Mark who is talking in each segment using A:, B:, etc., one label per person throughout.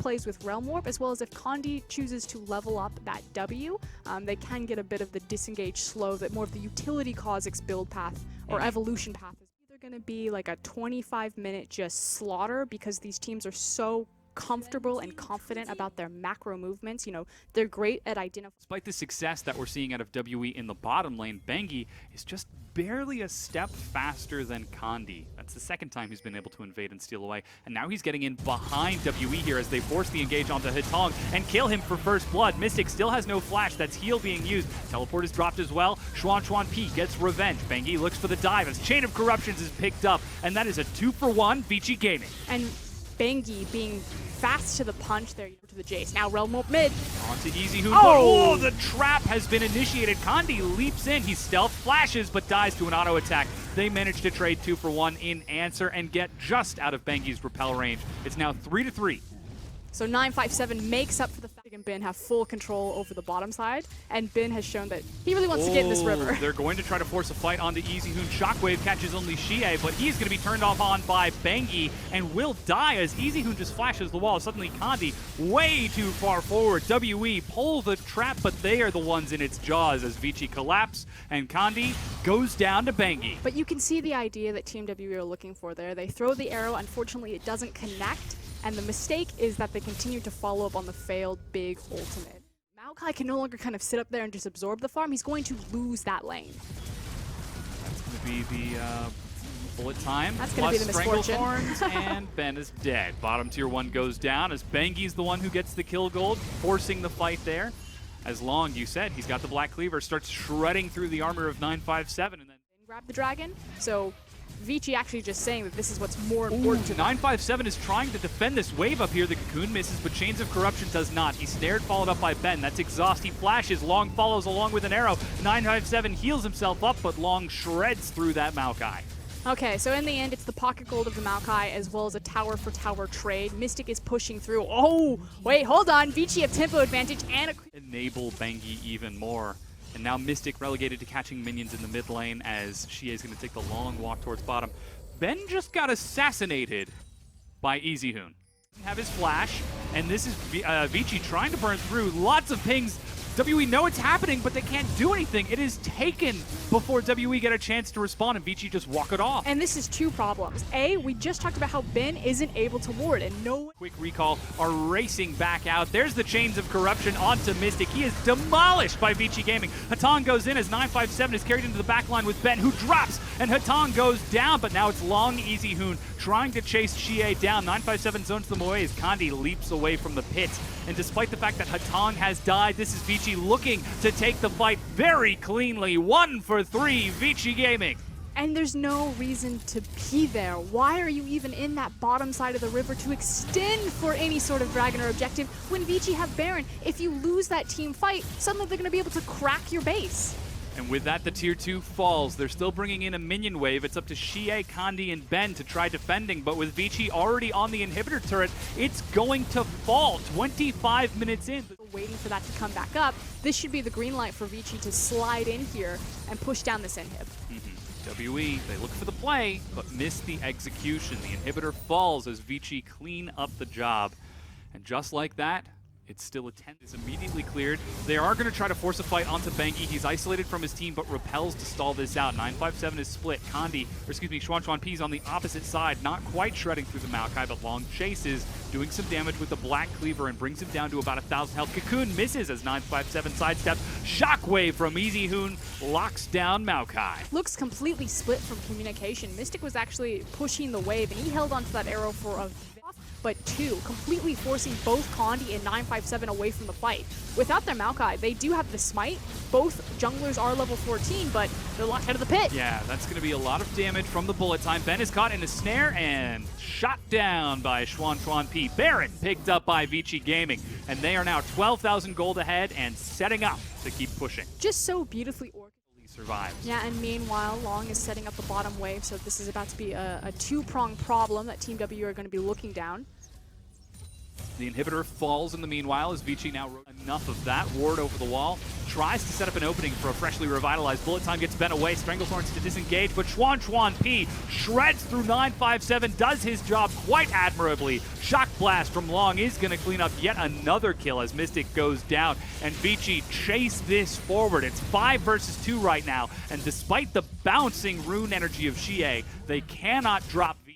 A: plays with Realm Warp, as well as if Condi chooses to level up that W, they can get a bit of the disengage slow that more of the utility Kha'Zix build path or evolution path is either going to be like a 25-minute just slaughter because these teams are so comfortable and confident about their macro movements. You know, they're great at identifying.
B: Despite the success that we're seeing out of WE in the bottom lane, Bengi is just barely a step faster than Condi. That's the second time he's been able to invade and steal away. And now he's getting in behind WE here as they force the engage onto Hatong and kill him for first blood. Mystic still has no flash. That's heal being used. Teleport is dropped as well. Xuan P gets revenge. Bengi looks for the dive as Chain of Corruptions is picked up. And that is a 2-for-1 Vici Gaming.
A: And Bengi being fast to the punch there to the Jace. Now Realm Warp mid.
B: Onto Easyhoon. Oh, the trap has been initiated. Condi leaps in. He stealth flashes but dies to an auto attack. They manage to trade 2-for-1 in answer and get just out of Bengi's repel range. It's now 3-3.
A: So 957 makes up for the fact that Bin have full control over the bottom side, and Bin has shown that he really wants to get in this river.
B: They're going to try to force a fight onto Easyhoon. Shockwave catches only Xie, but he's going to be turned off on by Bengi and will die as Easyhoon just flashes the wall. Suddenly Condi way too far forward. WE pull the trap, but they are the ones in its jaws as Vici collapse and Condi goes down to Bengi.
A: But you can see the idea that Team WE are looking for there. They throw the arrow, unfortunately it doesn't connect. And the mistake is that they continue to follow up on the failed big ultimate. Maokai can no longer kind of sit up there and just absorb the farm. He's going to lose that lane.
B: That's going to be the bullet time.
A: That's going to be the misfortune.
B: And Ben is dead. Bottom tier 1 goes down as Bengi's the one who gets the kill gold, forcing the fight there. As Long, you said, he's got the Black Cleaver, starts shredding through the armor of 957 and then
A: grab the dragon. So Vici actually just saying that this is what's more important to them.
B: 957 is trying to defend this wave up here. The Cocoon misses, but Chains of Corruption does not. He's snared, followed up by Ben. That's Exhaust. He flashes. Long follows along with an arrow. 957 heals himself up, but Long shreds through that Maokai.
A: Okay, so in the end, it's the pocket gold of the Maokai as well as a tower for tower trade. Mystic is pushing through. Oh, wait, hold on. Vici have tempo advantage and
B: enable Bengi even more. And now Mystic relegated to catching minions in the mid lane as Xie is going to take the long walk towards bottom. Ben just got assassinated by Easyhoon. Have his flash, and this is Vici trying to burn through. Lots of pings. WE know it's happening, but they can't do anything. It is taken before WE get a chance to respond, and Vici just walk it off.
A: And this is two problems. A, we just talked about how Ben isn't able to ward, and no
B: Quick recall are racing back out. There's the Chains of Corruption onto Mystic. He is demolished by Vici Gaming. Hatong goes in as 957 is carried into the backline with Ben, who drops, and Hatong goes down, but now it's Long Easyhoon trying to chase Xie down. 957 zones them away as Condi leaps away from the pit. And despite the fact that Hatong has died, this is Vici looking to take the fight very cleanly. 1 for 3, Vici Gaming.
A: And there's no reason to be there. Why are you even in that bottom side of the river to extend for any sort of dragon or objective when Vici have Baron? If you lose that team fight, suddenly they're going to be able to crack your base.
B: And with that, the tier 2 falls. They're still bringing in a minion wave. It's up to Xie, Condi, and Ben to try defending, but with Vici already on the inhibitor turret, it's going to fall 25 minutes in.
A: Waiting for that to come back up. This should be the green light for Vici to slide in here and push down this inhib.
B: WE, they look for the play, but miss the execution. The inhibitor falls as Vici clean up the job. And just like that, it's still a 10. Is immediately cleared. They are going to try to force a fight onto Bengi. He's isolated from his team, but repels to stall this out. 957 is split. Xuan P is on the opposite side, not quite shredding through the Maokai, but Long chases, doing some damage with the Black Cleaver and brings him down to about 1,000 health. Cocoon misses as 957 sidesteps. Shockwave from Easyhoon locks down Maokai.
A: Looks completely split from communication. Mystic was actually pushing the wave, and he held onto that arrow for a but 2, completely forcing both Condi and 957 away from the fight. Without their Maokai, they do have the smite. Both junglers are level 14, but they're locked out of the pit.
B: Yeah, that's going to be a lot of damage from the bullet time. Ben is caught in a snare and shot down by Xuan P. Baron picked up by Vici Gaming, and they are now 12,000 gold ahead and setting up to keep pushing.
A: Just so beautifully orchestrated.
B: Survives.
A: Yeah, and meanwhile, Long is setting up the bottom wave, so this is about to be a two-pronged problem that Team W are going to be looking down.
B: The inhibitor falls in the meanwhile as Vici now enough of that. Ward over the wall. Tries to set up an opening for a freshly revitalized. Bullet time gets bent away. Stranglethorns to disengage, but Xuan P shreds through 957, does his job quite admirably. Shock Blast from Long is going to clean up yet another kill as Mystic goes down. And Vici chase this forward. It's 5 versus 2 right now. And despite the bouncing rune energy of Xie, they cannot drop Vici.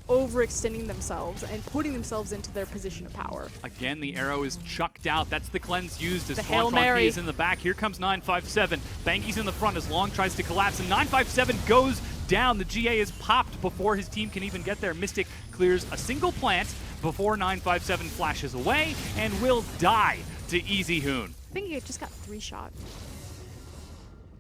A: Overextending themselves and putting themselves into their position of power.
B: Again, the arrow is chucked out. That's the cleanse used as
A: Hail
B: Xuan
A: Mary
B: is in the back. Here comes 957. Bangy's in the front as Long tries to collapse, and 957 goes down. The GA is popped before his team can even get there. Mystic clears a single plant before 957 flashes away and will die to Easy Hoon.
A: I think he just got 3 shots.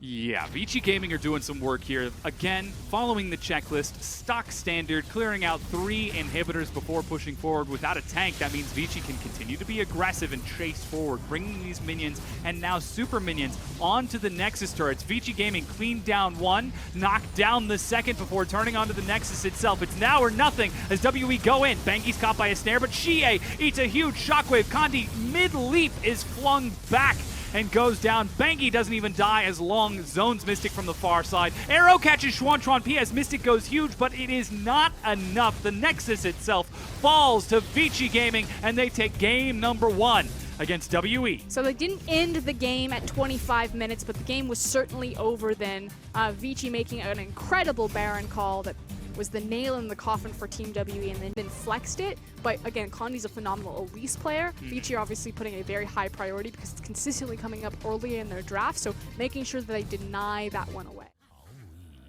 B: Yeah, Vici Gaming are doing some work here. Again, following the checklist, stock standard, clearing out 3 inhibitors before pushing forward without a tank. That means Vici can continue to be aggressive and chase forward, bringing these minions and now super minions onto the Nexus turrets. Vici Gaming cleaned down 1, knocked down the second before turning onto the Nexus itself. It's now or nothing as WE go in. Bangy's caught by a snare, but Xie eats a huge shockwave. Kandi mid-leap is flung back and goes down. Bangy doesn't even die as Long zones Mystic from the far side. Arrow catches Xuan P as Mystic goes huge, but it is not enough. The Nexus itself falls to Vici Gaming, and they take game number 1 against WE.
A: So they didn't end the game at 25 minutes, but the game was certainly over then. Vici making an incredible Baron call that was the nail in the coffin for Team WE, and then flexed it. But again, Kandi's a phenomenal Elise player. Vici are obviously putting a very high priority because it's consistently coming up early in their draft, so making sure that they deny that one away.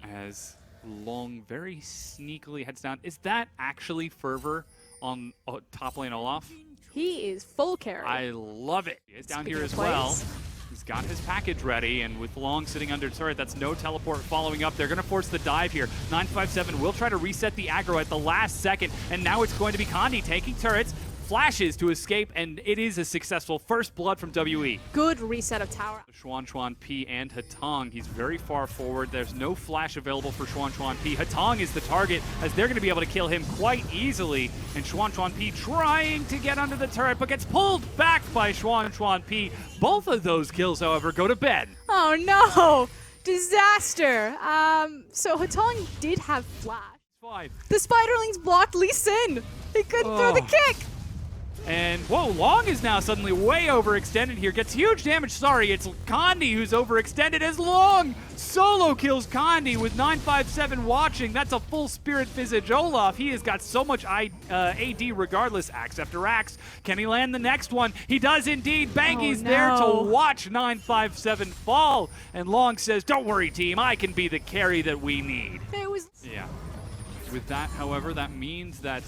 B: As Long very sneakily heads down. Is that actually Fervor on top lane Olaf?
A: He is full carry.
B: I love it. He's down
A: Speaking
B: here
A: of
B: as well.
A: plays.
B: He's got his package ready, and with Long sitting under turret, that's no teleport following up. They're going to force the dive here. 957 will try to reset the aggro at the last second, and now it's going to be Kandi taking turrets, flashes to escape, and it is a successful first blood from WE.
A: Good reset of tower.
B: Xuan P and Hatong, he's very far forward. There's no flash available for Xuan P. Hatong is the target, as they're going to be able to kill him quite easily. And Xuan P trying to get under the turret, but gets pulled back by Xuan P. Both of those kills, however, go to bed.
A: Oh no! Disaster! So Hatong did have flash.
B: Fine.
A: The Spiderlings blocked Lee Sin! He couldn't throw the kick!
B: And, whoa, Long is now suddenly way overextended here. Gets huge damage. Sorry, it's Kandi who's overextended as Long solo kills Kandi with 957 watching. That's a full Spirit Visage Olaf. He has got so much AD regardless. Axe after axe. Can he land the next one? He does indeed. Bangy's there to watch 957 fall. And Long says, don't worry, team. I can be the carry that we need.
A: It was...
B: Yeah. With that, however, that means that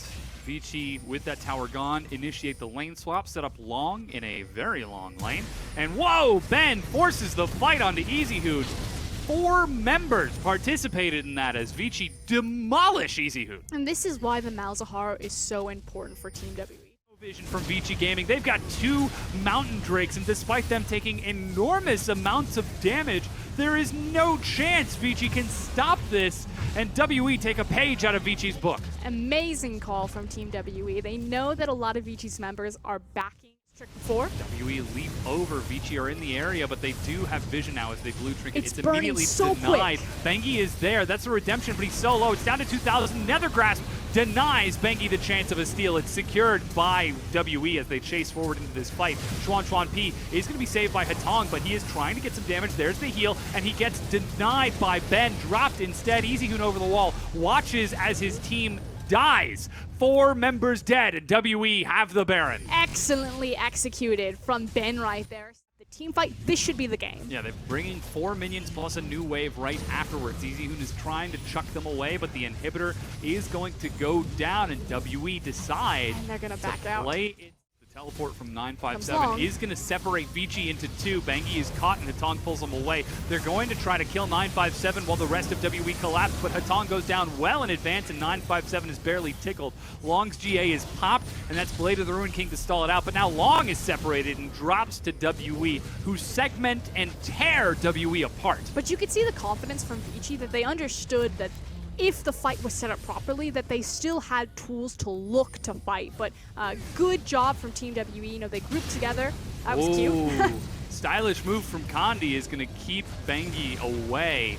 B: Vici, with that tower gone, initiate the lane swap, set up Long in a very long lane. And whoa, Ben forces the fight onto Easy Hoon. 4 members participated in that as Vici demolish Easy Hoon.
A: And this is why the Malzahar is so important for Team WE.
B: Vision from Vici Gaming. They've got 2 Mountain Drakes, and despite them taking enormous amounts of damage, there is no chance Vici can stop this, and WE take a page out of Vici's book.
A: Amazing call from Team WE. They know that a lot of Vici's members are backing Strict 4.
B: WE leap over. Vici are in the area, but they do have vision now as they blue trinket.
A: It's
B: immediately
A: so
B: denied.
A: quick.
B: Bangy is there. That's a redemption, but he's so low. It's down to 2,000. Nethergrasp denies Bangy the chance of a steal. It's secured by WE as they chase forward into this fight. Xuan P is going to be saved by Hatong, but he is trying to get some damage. There's the heal, and he gets denied by Ben. Dropped instead. Easy Hoon over the wall. Watches as his team dies. 4 members dead, and WE have the Baron.
A: Excellently executed from Ben right there. The team fight, this should be the game.
B: Yeah, they're bringing 4 minions plus a new wave right afterwards. Easy Hoon is trying to chuck them away, but the inhibitor is going to go down, and WE decide
A: And they're going to back out.
B: play it. The teleport from 957 is going to separate Vici into 2. Bangy is caught, and Hatong pulls him away. They're going to try to kill 957 while the rest of WE collapse, but Hatong goes down well in advance, and 957 is barely tickled. Long's GA is popped, and that's Blade of the Ruin King to stall it out, but now Long is separated and drops to WE, who segment and tear WE apart.
A: But you could see the confidence from Vici that they understood that if the fight was set up properly, that they still had tools to look to fight. But good job from Team WE. You know, they grouped together. That was cute.
B: Stylish move from Condi is going to keep Bengi away.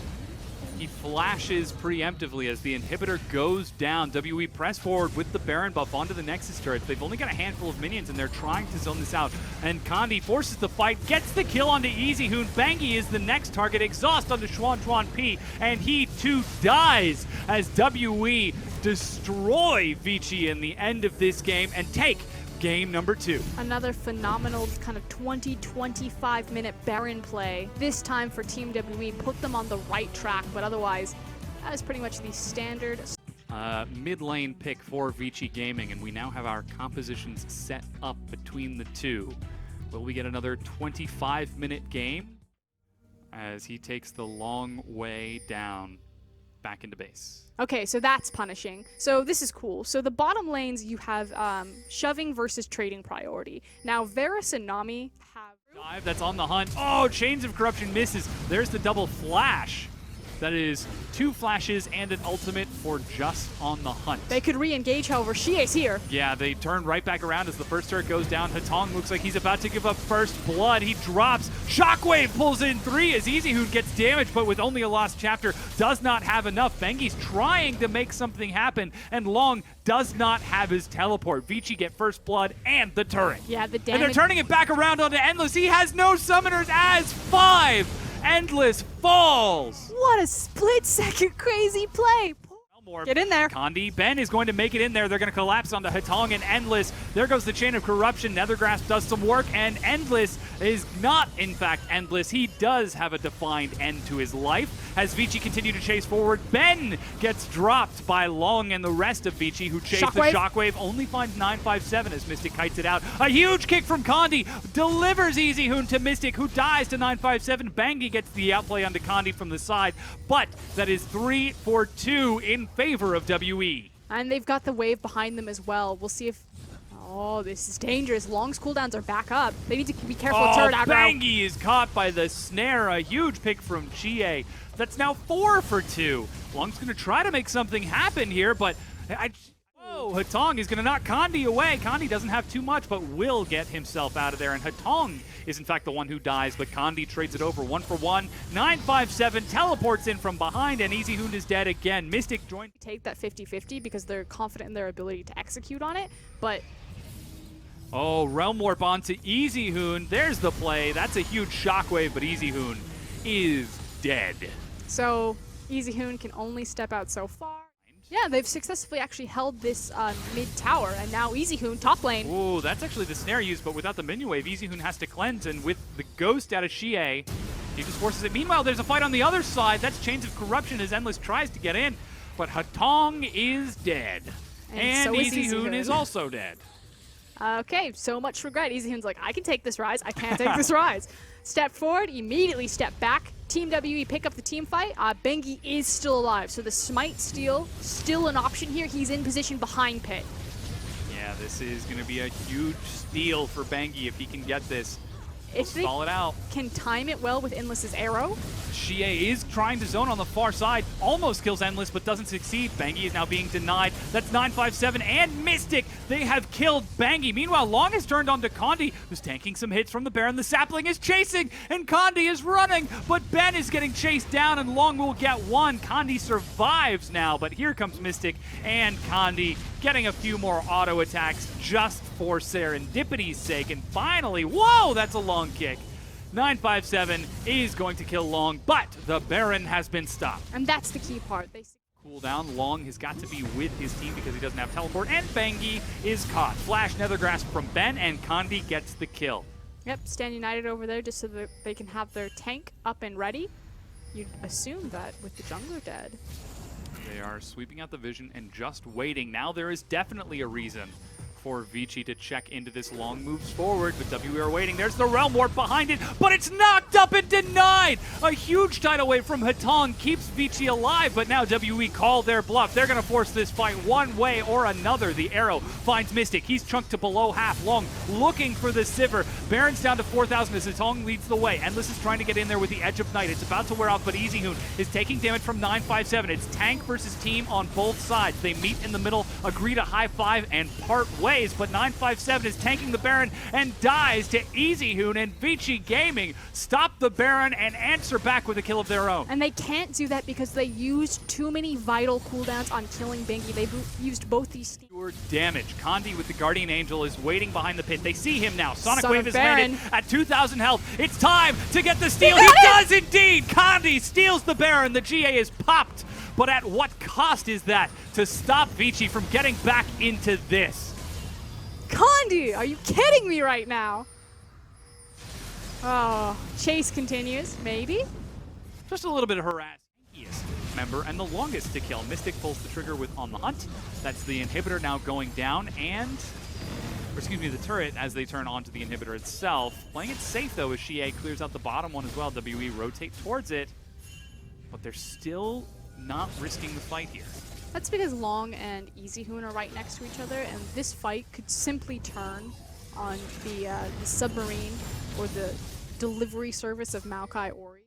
B: He flashes preemptively as the inhibitor goes down. WE press forward with the Baron buff onto the Nexus turrets. They've only got a handful of minions and they're trying to zone this out. And Condi forces the fight, gets the kill onto EasyHoon. Bengi is the next target, exhaust onto Xuan P, and he too dies as WE destroy Vici in the end of this game and take game number 2.
A: Another phenomenal kind of 20-25 minute Baron play. This time for Team WE, put them on the right track, but otherwise, that is pretty much the standard.
B: Mid lane pick for Vici Gaming, and we now have our compositions set up between the two. Will we get another 25-minute game as he takes the long way down back into base?
A: Okay, so that's punishing. So this is cool. So the bottom lanes, you have shoving versus trading priority. Now, Varus and Nami have...
B: Dive, that's on the hunt. Oh, Chains of Corruption misses. There's the double flash. That is 2 flashes and an ultimate for just on the hunt.
A: They could re-engage, however. Xie's here.
B: Yeah, they turn right back around as the first turret goes down. Hatong looks like he's about to give up first blood. He drops. Shockwave pulls in 3 as EasyHoon gets damaged, but with only a lost chapter, does not have enough. Bengi's trying to make something happen, and Long does not have his teleport. Vici get first blood and the turret.
A: Yeah, the damage.
B: And they're turning it back around onto Endless. He has no summoners as 5 Endless falls.
A: What a split-second crazy play. Get in there.
B: Condi, Ben is going to make it in there. They're going to collapse onto Hatong and Endless. There goes the Chain of Corruption. Nethergrasp does some work, and Endless is not, in fact, endless. He does have a defined end to his life. As Vici continue to chase forward, Ben gets dropped by Long and the rest of Vici, who chase the Shockwave. Only finds 957 as Mystic kites it out. A huge kick from Condi delivers EasyHoon to Mystic, who dies to 957. Bengi gets the outplay onto Condi from the side, but that is 3 for 2 in favor of WE.
A: And they've got the wave behind them as well. We'll see if... Oh, this is dangerous. Long's cooldowns are back up. They need to be careful of turret aggro.
B: Bengi is caught by the snare. A huge pick from Xie. That's now 4 for 2. Long's going to try to make something happen here, but... Hatong is going to knock Condi away. Condi doesn't have too much, but will get himself out of there. And Hatong is, in fact, the one who dies, but Condi trades it over 1 for 1. 957 teleports in from behind, and EasyHoon is dead again. Mystic joined.
A: Take that 50-50 because they're confident in their ability to execute on it, but...
B: Oh, Realm Warp onto EasyHoon. There's the play. That's a huge shockwave, but EasyHoon is dead.
A: So EasyHoon can only step out so far. Yeah, they've successfully actually held this mid-tower, and now EasyHoon, top lane.
B: Ooh, that's actually the snare used, but without the minion wave, EasyHoon has to cleanse, and with the ghost out of Xie, he just forces it. Meanwhile, there's a fight on the other side. That's Chains of Corruption as Endless tries to get in, but Hatong is dead. And so EasyHoon is also dead.
A: Okay, so much regret. EasyHoon's like, I can take this rise. I can't take this rise. Step forward, immediately step back. Team WE pick up the team fight. Bengi is still alive, so the Smite steal, still an option here. He's in position behind Pit.
B: Yeah, this is going to be a huge steal for Bengi if he can get this.
A: If they
B: stall it out.
A: Can time it well with Endless's arrow.
B: Xie is trying to zone on the far side, almost kills Endless, but doesn't succeed. Bengi is now being denied. That's 957 and Mystic. They have killed Bengi. Meanwhile, Long has turned on to Condi, who's tanking some hits from the Baron. The Sapling is chasing, and Condi is running, but Ben is getting chased down, and Long will get one. Condi survives now, but here comes Mystic and Condi getting a few more auto attacks just for serendipity's sake. And finally, whoa, that's a long kick. 957 is going to kill Long, but the Baron has been stopped.
A: And that's the key part.
B: Cooldown, Long has got to be with his team because he doesn't have teleport, and Bengi is caught. Flash Nethergrasp from Ben, and Condi gets the kill.
A: Yep, stand united over there just so that they can have their tank up and ready. You'd assume that with the jungler dead.
B: They are sweeping out the vision and just waiting. Now there is definitely a reason for Vici to check into this long moves forward, but WE are waiting. There's the Realm Warp behind it, but it's knocked up and denied! A huge tidal wave from Hatong keeps Vici alive, but now WE call their bluff. They're going to force this fight one way or another. The arrow finds Mystic. He's chunked to below half. Long looking for the Sivir. Baron's down to 4,000 as Hatong leads the way. Endless is trying to get in there with the Edge of Night. It's about to wear off, but EasyHoon is taking damage from 957. It's tank versus team on both sides. They meet in the middle, agree to high five, and part ways, but 957 is tanking the Baron and dies to EasyHoon, and Vici Gaming stop the Baron and answer back with a kill of their own.
A: And they can't do that because they used too many vital cooldowns on killing Bengi. They've used both these
B: Pure damage. Kandi with the Guardian Angel is waiting behind the pit. They see him now. Sonic
A: Son
B: Wave
A: of
B: is
A: Baron.
B: landed at 2,000 health. It's time to get the steal. He does indeed! Kandi steals the Baron. The GA is popped. But at what cost is that to stop Vici from getting back into this?
A: Kandi, are you kidding me right now? Oh, chase continues, maybe?
B: Just a little bit of harass. Member and the longest to kill. Mystic pulls the trigger with On the Hunt. That's the inhibitor now going down, and the turret as they turn onto the inhibitor itself. Playing it safe though as Xie clears out the bottom one as well. WE rotate towards it, but they're still not risking the fight here.
A: That's because Long and EasyHoon are right next to each other, and this fight could simply turn on the submarine or the delivery service of Maokai Ori.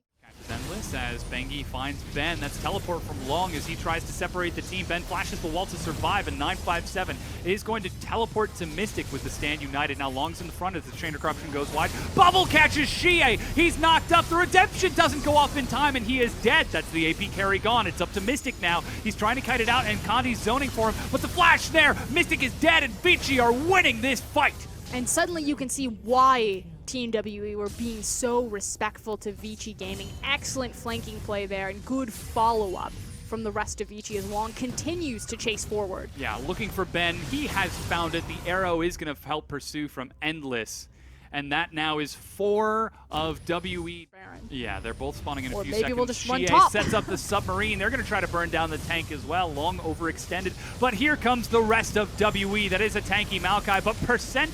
B: Endless as Bengi finds Ben. That's teleport from Long as he tries to separate the team. Ben flashes the wall to survive, and 957 is going to teleport to Mystic with the stand united. Now Long's in the front as the Chain of Corruption goes wide. Bubble catches Xie. He's knocked up. The redemption doesn't go off in time, and he is dead. That's the AP carry gone. It's up to Mystic now. He's trying to kite it out, and Kandi's zoning for him, but the flash there. Mystic is dead, and Vici are winning this fight.
A: And suddenly you can see why Team WE were being so respectful to Vici Gaming. Excellent flanking play there and good follow-up from the rest of Vici as Long continues to chase forward.
B: Yeah, looking for Ben. He has found it. The arrow is going to help pursue from Endless. And that now is 4 of WE.
A: Baron.
B: Yeah, they're both spawning in a
A: Or
B: few
A: maybe
B: seconds.
A: we'll just run
B: Xie
A: top.
B: sets up the submarine. They're going to try to burn down the tank as well. Long overextended. But here comes the rest of WE. That is a tanky Maokai, but percent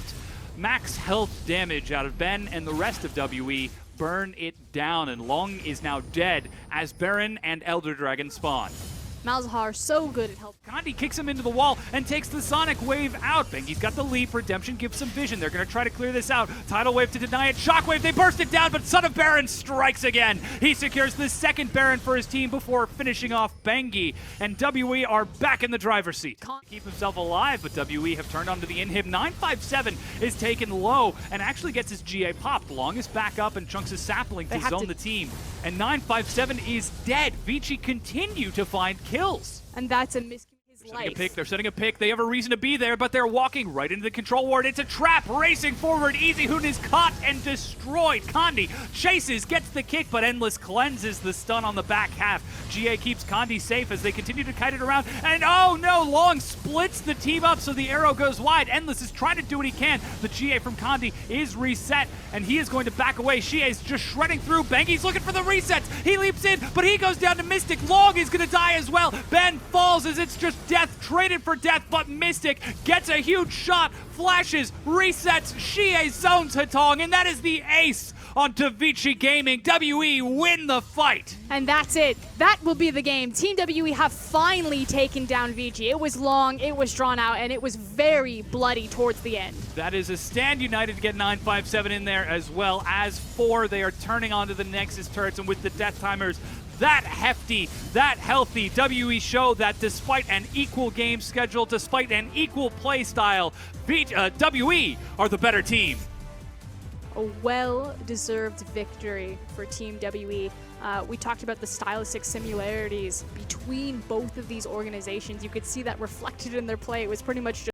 B: max health damage out of Ben, and the rest of WE burn it down, and Long is now dead as Baron and Elder Dragon spawn.
A: Malzahar so good at helping.
B: Kandi kicks him into the wall and takes the Sonic Wave out. Bengi's got the leap. Redemption gives some vision. They're going to try to clear this out. Tidal Wave to deny it. Shockwave, they burst it down, but Son of Baron strikes again. He secures the second Baron for his team before finishing off Bengi, and WE are back in the driver's seat. Keep himself alive, but WE have turned onto the inhib. 957 is taken low and actually gets his GA popped. Long is back up and chunks his sapling to zone the team, and 957 is dead. Vici continue to find kills.
A: And that's a miscue.
B: They're setting a pick. They have a reason to be there, but they're walking right into the control ward. It's a trap. Racing forward. EasyHoon is caught and destroyed. Kandi chases, gets the kick, but Endless cleanses the stun on the back half. GA keeps Kandi safe as they continue to kite it around. And oh no, Long splits the team up so the arrow goes wide. Endless is trying to do what he can. The GA from Kandi is reset, and he is going to back away. Xie is just shredding through. Bengi's looking for the resets. He leaps in, but he goes down to Mystic. Long is going to die as well. Ben falls as it's just death traded for death, but Mystic gets a huge shot, flashes, resets, Xie zones Hatong, and that is the ace onto Vici Gaming. WE win the fight.
A: And that's it. That will be the game. Team WE have finally taken down Vici. It was long, it was drawn out, and it was very bloody towards the end.
B: That is a stand united to get 957 in there as well as 4. They are turning onto the Nexus turrets, and with the death timers that hefty, that healthy, WE show that despite an equal game schedule, despite an equal play style, WE are the better team.
A: A well-deserved victory for Team WE. We talked about the stylistic similarities between both of these organizations. You could see that reflected in their play. It was pretty much just